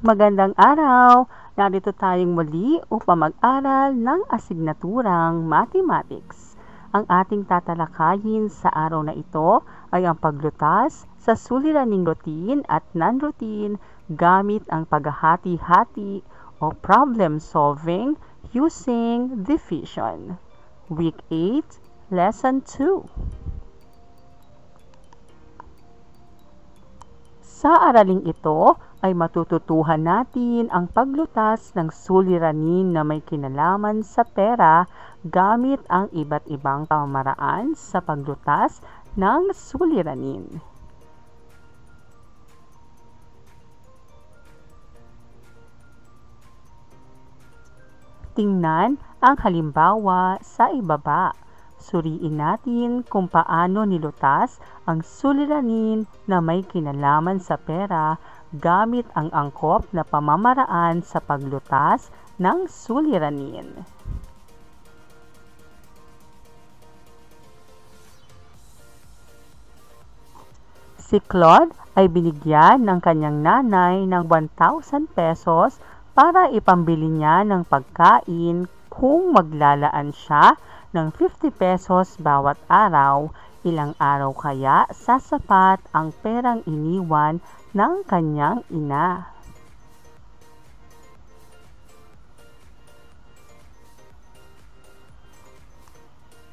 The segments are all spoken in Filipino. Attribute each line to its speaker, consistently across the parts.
Speaker 1: Magandang araw! Narito tayong muli upang mag-aral ng asignaturang Mathematics. Ang ating tatalakayin sa araw na ito ay ang paglutas sa suliraning routine at non-routine gamit ang paghahati-hati o problem solving using division. Week 8, Lesson 2. Sa araling ito ay matututuhan natin ang paglutas ng suliranin na may kinalaman sa pera gamit ang iba't ibang pamamaraan sa paglutas ng suliranin. Tingnan ang halimbawa sa ibaba. Suriin natin kung paano nilutas ang suliranin na may kinalaman sa pera gamit ang angkop na pamamaraan sa paglutas ng suliranin. Si Claude ay binigyan ng kanyang nanay ng 1,000 pesos para ipambili niya ng pagkain kung maglalaan siya ng 50 pesos bawat araw. Ilang araw kaya sasapat ang perang iniwan ng kanyang ina?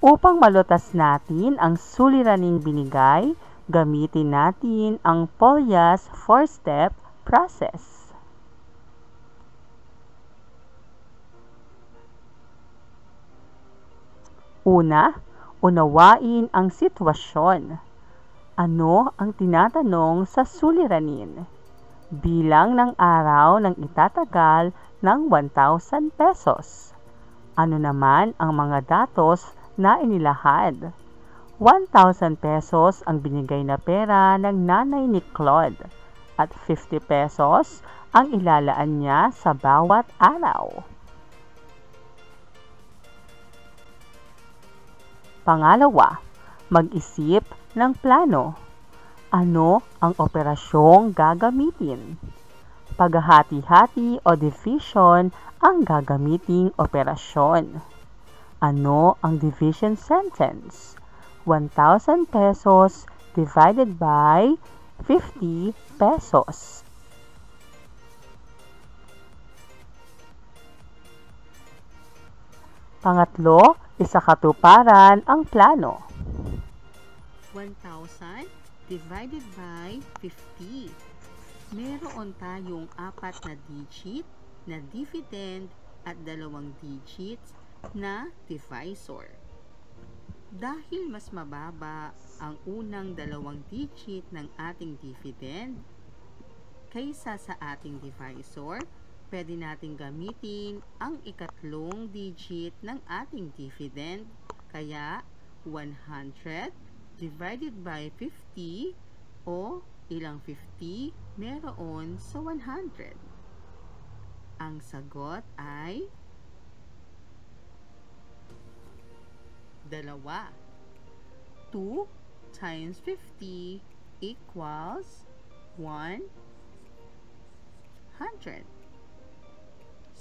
Speaker 1: Upang malutas natin ang suliraning binigay, gamitin natin ang Polya's 4-step process. Una, unawain ang sitwasyon. Ano ang tinatanong sa suliranin? Bilang ng araw ng itatagal ng 1,000 pesos. Ano naman ang mga datos na inilahad? 1,000 pesos ang binigay na pera ng nanay ni Claude at 50 pesos ang ilalaan niya sa bawat araw. Pangalawa, mag-isip ng plano. Ano ang operasyong gagamitin? Paghahati-hati o division ang gagamiting operasyon. Ano ang division sentence? 1,000 pesos divided by 50 pesos. Pangatlo, isakatuparan ang plano.
Speaker 2: 1,000 divided by 50. Meron tayong 4 na digit na dividend at 2 digits na divisor. Dahil mas mababa ang unang 2 digit ng ating dividend kaysa sa ating divisor, pwede natin gamitin ang ikatlong digit ng ating dividend, kaya 100 divided by 50 o ilang 50 meron sa 100. Ang sagot ay 2. 2 times 50 equals 100.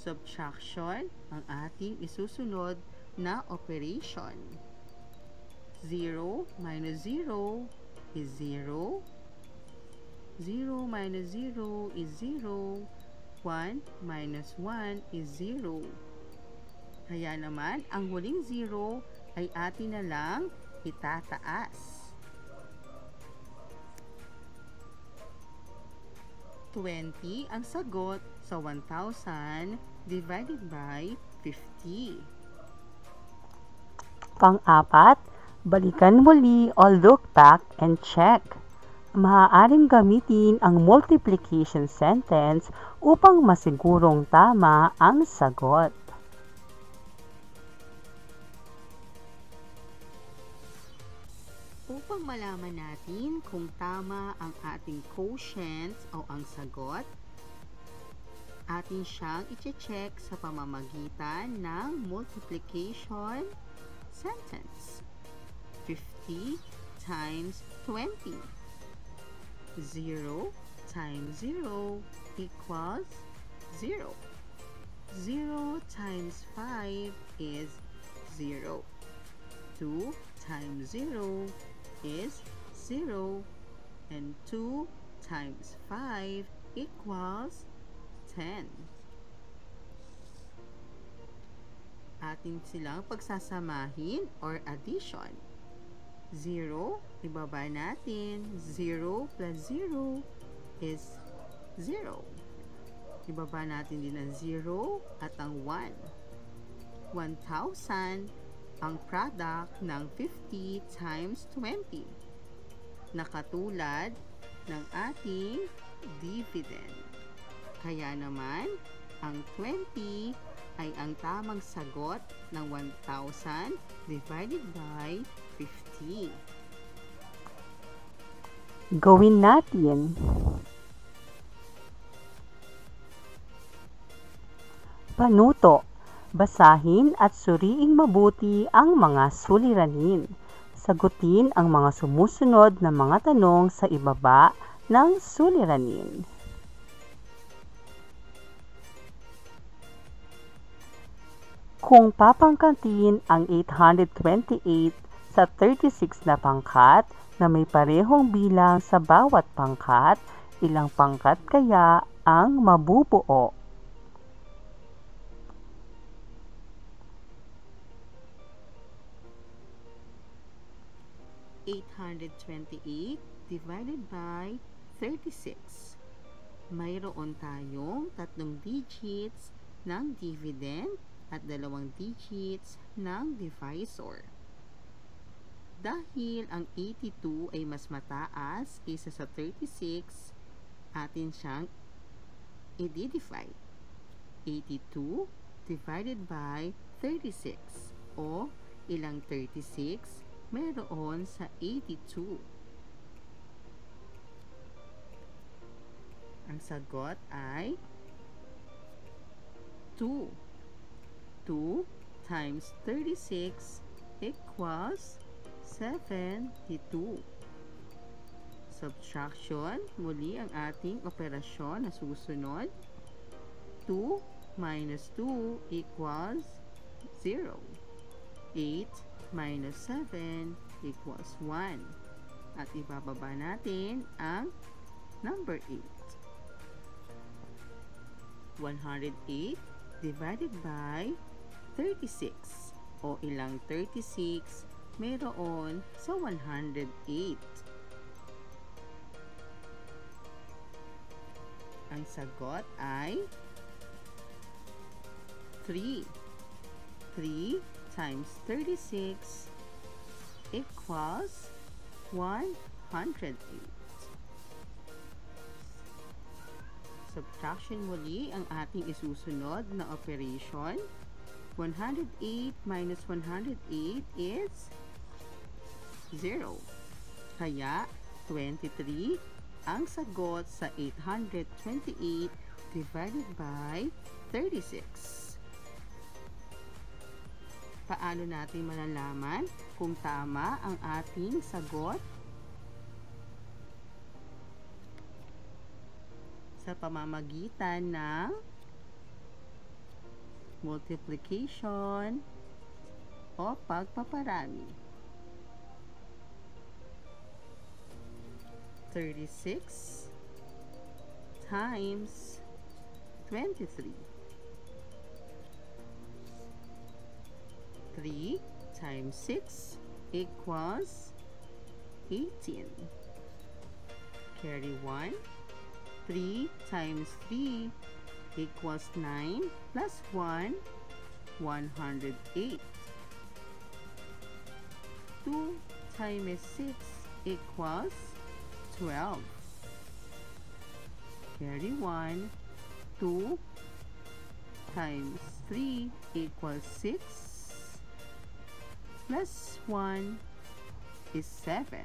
Speaker 2: Subtraction ang ating isusunod na operation. 0 minus 0 is 0. 0 minus 0 is 0. 1 minus 1 is 0. Kaya naman, ang huling 0 ay atin na lang itataas. 20 ang sagot sa 1,000 divided by 50.
Speaker 1: Pang-apat, balikan muli o look back and check. Maaaring gamitin ang multiplication sentence upang masigurong tama ang sagot.
Speaker 2: Upang malaman natin kung tama ang ating quotient o ang sagot, atin siyang i-check sa pamamagitan ng multiplication sentence. 50 times 20. 0 times 0 equals 0. 0 times 5 is 0. 2 times 0 is 0. And 2 times 5 equals 10. Atin silang pagsasamahin or addition. 0, ibaba natin. 0 plus 0 is 0. Ibaba natin din ang 0 at ang 1. 1,000 ang product ng 50 times 20. Nakatulad ng ating dividend. Kaya naman, ang 20 ay ang tamang sagot ng 1,000 divided by 50.
Speaker 1: Gawin natin. Panuto. Basahin at suriing mabuti ang mga suliranin. Sagutin ang mga sumusunod na mga tanong sa ibaba ng suliranin. Kung papangkatin ang 828 sa 36 na pangkat na may parehong bilang sa bawat pangkat, ilang pangkat kaya ang mabubuo?
Speaker 2: (828) divided by 36. Mayroon tayong 3 digits ng dividend at 2 digits ng divisor. Dahil ang 82 ay mas mataas kaysa sa 36, atin siyang i-divide. 82 divided by 36 o ilang 36 meron sa 82. Ang sagot ay 2. 2 times 36 equals 72. Subtraction, muli ang ating operasyon na susunod. 2 minus 2 equals 0. 8 minus 7 equals 1. At ibababa natin ang number 8. 108 divided by 36 o ilang 36 meron sa 108. Ang sagot ay 3. 3 times 36 equals 108. Subtraction muli ang ating isusunod na operation. 108 minus 108 is 0. Kaya 23 ang sagot sa 828 divided by 36. Paano natin malalaman kung tama ang ating sagot? Sa pamamagitan ng multiplication o pagpaparami. 36 times 23. 3 times 6 equals 18. Carry 1. 3 times 3 equals 9 plus 1, 108. 2 times 6 equals 12. Carry 1. 2 times 3 equals 6 plus 1 is 7.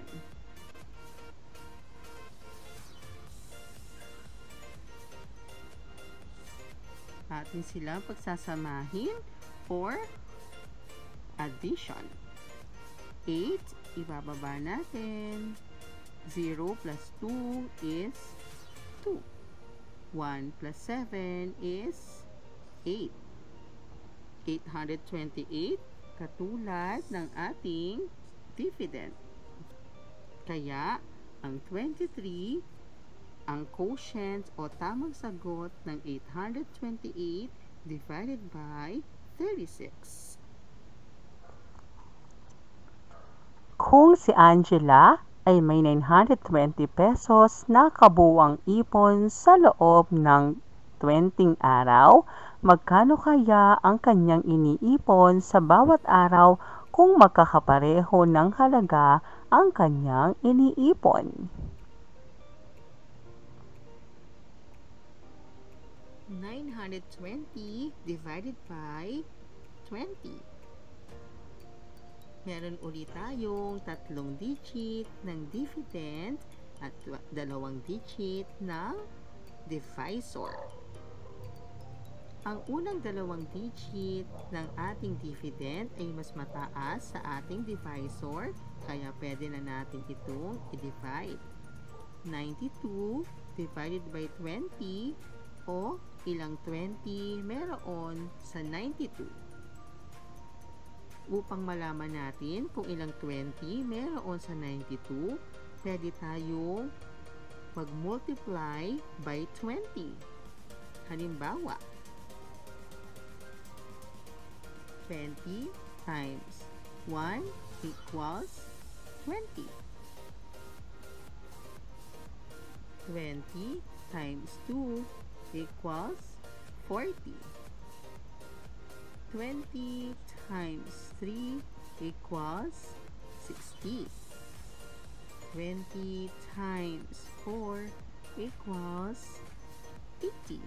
Speaker 2: Atin silang pagsasamahin or addition. 8, ibababa natin. 0 plus 2 is 2. 1 plus 7 is 8. 828 katulad ng ating dividend. Kaya, ang 23, ang quotient o tamang sagot ng 828 divided by 36.
Speaker 1: Kung si Angela ay may 920 pesos na kabuuang ipon sa loob ng 20 araw, magkano kaya ang kanyang iniipon sa bawat araw kung magkakapareho ng halaga ang kanyang iniipon?
Speaker 2: 920 divided by 20. Meron ulit tayong 3 digit ng dividend at 2 digit ng divisor. Ang unang 2 digit ng ating dividend ay mas mataas sa ating divisor, kaya pwede na natin itong i-divide. 92 divided by 20 o ilang 20 meron sa 92. Upang malaman natin kung ilang 20 meron sa 92, pwede tayong mag-multiply by 20. Halimbawa, 20 times 1 equals 20. 20 times 2 equals 40. 20 times 3 equals 60. 20 times 4 equals 80.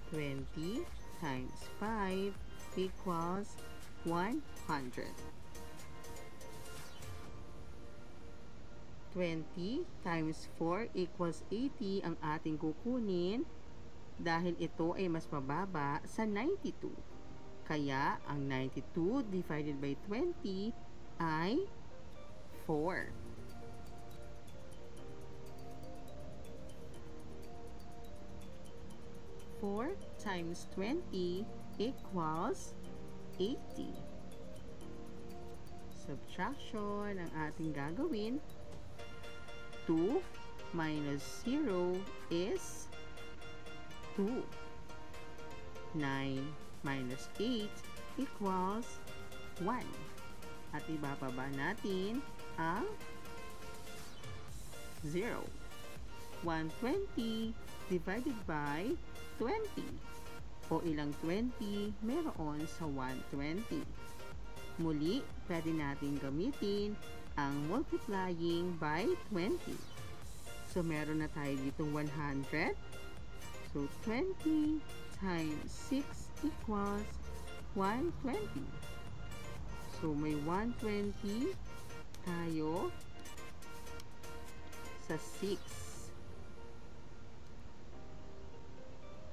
Speaker 2: 20 times 5 equals 100. 20 times 4 equals 80 ang ating kukunin dahil ito ay mas mababa sa 92. Kaya, ang 92 divided by 20 ay 4. 4 times 20 equals 80. Subtraction ang ating gagawin. 2 minus 0 is 2. 9 minus 8 equals 1. At ibababa natin ang 0. 120 divided by 20. O ilang 20 meron sa 120. Muli, pwede natin gamitin ang multiplying by 20. So, meron na tayo ditong 100. So, 20 times 6 equals 120. So, may 120 tayo sa 6.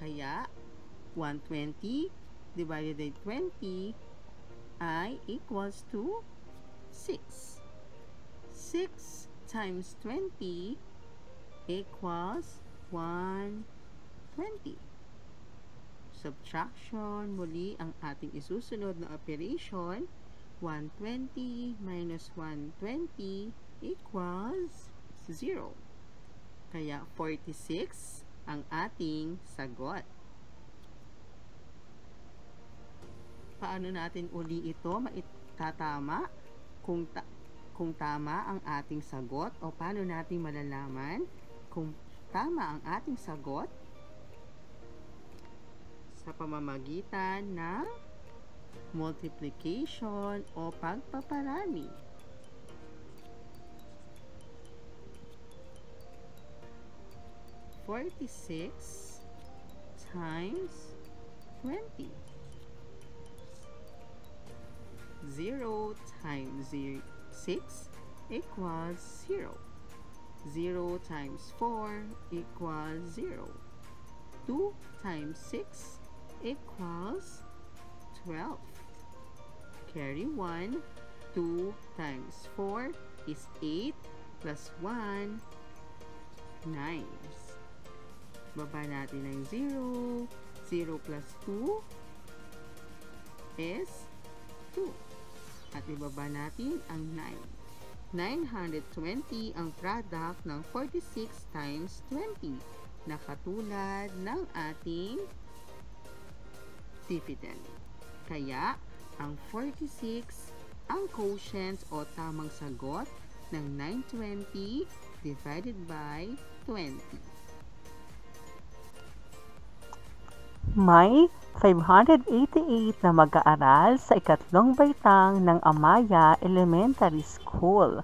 Speaker 2: Kaya, 120 divided by 20 ay equals to 6. 6 times 20 equals 120. Subtraction, muli ang ating isusunod na operation. 120 minus 120 equals 0. Kaya 46 ang ating sagot. Paano natin uli ito maitatama kung tama ang ating sagot, o paano natin malalaman kung tama ang ating sagot? Sa pamamagitan ng multiplication o pagpaparami. (46 times 20). 0 times 6 equals 0. 0 times 4 equals 0. 2 times 6 equals 12. Carry 1. 2 times 4 is 8 plus 1, 9. Baba natin ng 0. 0 plus 2 is 2. At ibaba natin ang 9. 920 ang product ng 46 times 20 na katulad ng ating dividend. Kaya, ang 46 ang quotient o tamang sagot ng 920 divided by 20.
Speaker 1: May 588 na mag-aaral sa ikatlong baitang ng Amaya Elementary School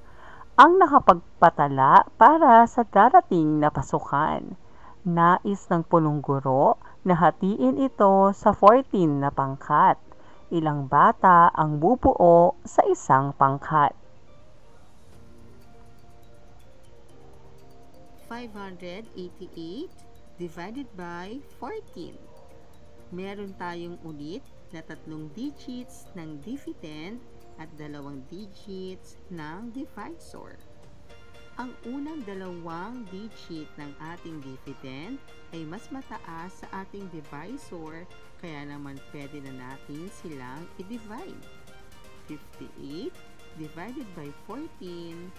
Speaker 1: ang nakapagpatala para sa darating na pasukan. Nais ng punong guro na hatiin ito sa 14 na pangkat. Ilang bata ang bubuo sa isang pangkat?
Speaker 2: 588 divided by 14. Meron tayong ulit na 3 digits ng dividend at 2 digits ng divisor. Ang unang 2 digit ng ating dividend ay mas mataas sa ating divisor, kaya naman pwede na natin silang i-divide. 58 divided by 14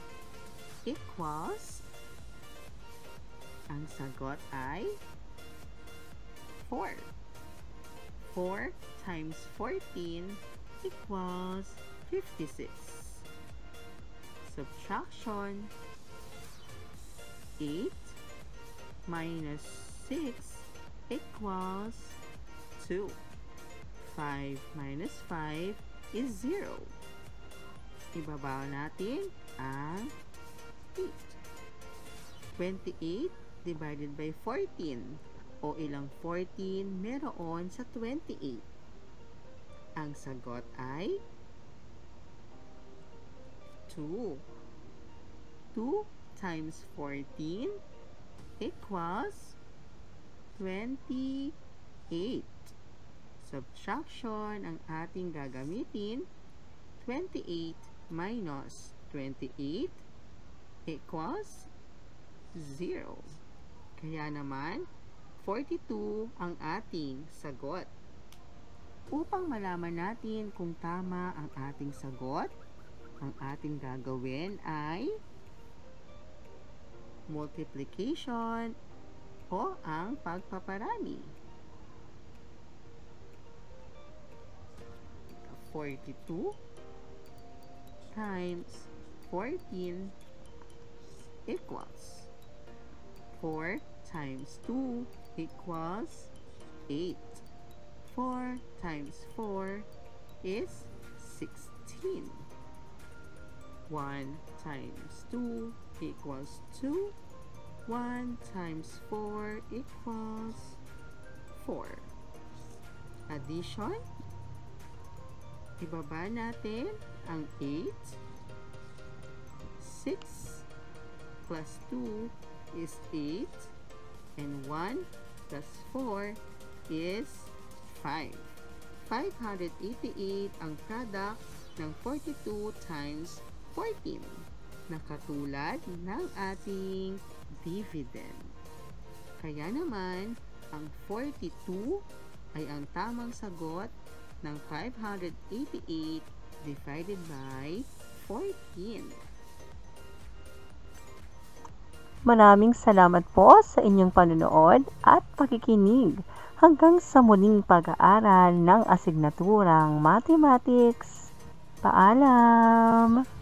Speaker 2: equals, ang sagot ay 4. 4 times 14 equals 56. Subtraction. 8 minus 6 equals 2. 5 minus 5 is 0. Ibaba natin ang 8. 28 divided by 14. O ilang 14 meron sa 28? Ang sagot ay 2. 2 times 14 equals 28. Subtraction ang ating gagamitin. 28 minus 28 equals 0. Kaya naman, 42 ang ating sagot. Upang malaman natin kung tama ang ating sagot, ang ating gagawin ay multiplication o ang pagpaparami. 42 times 14 equals 4 times 2 equals 8. 4 times 4 is 16. 1 times 2 equals 2. 1 times 4 equals 4. Addition. Ibaba natin ang 8. 6 plus 2 is 8. And 1 plus 4 is 5. 588 ang product ng 42 times 14 na katulad ng ating dividend. Kaya naman, ang 42 ay ang tamang sagot ng 588 divided by 14.
Speaker 1: Maraming salamat po sa inyong panonood at pakikinig. Hanggang sa muling pag-aaral ng asignaturang Mathematics. Paalam!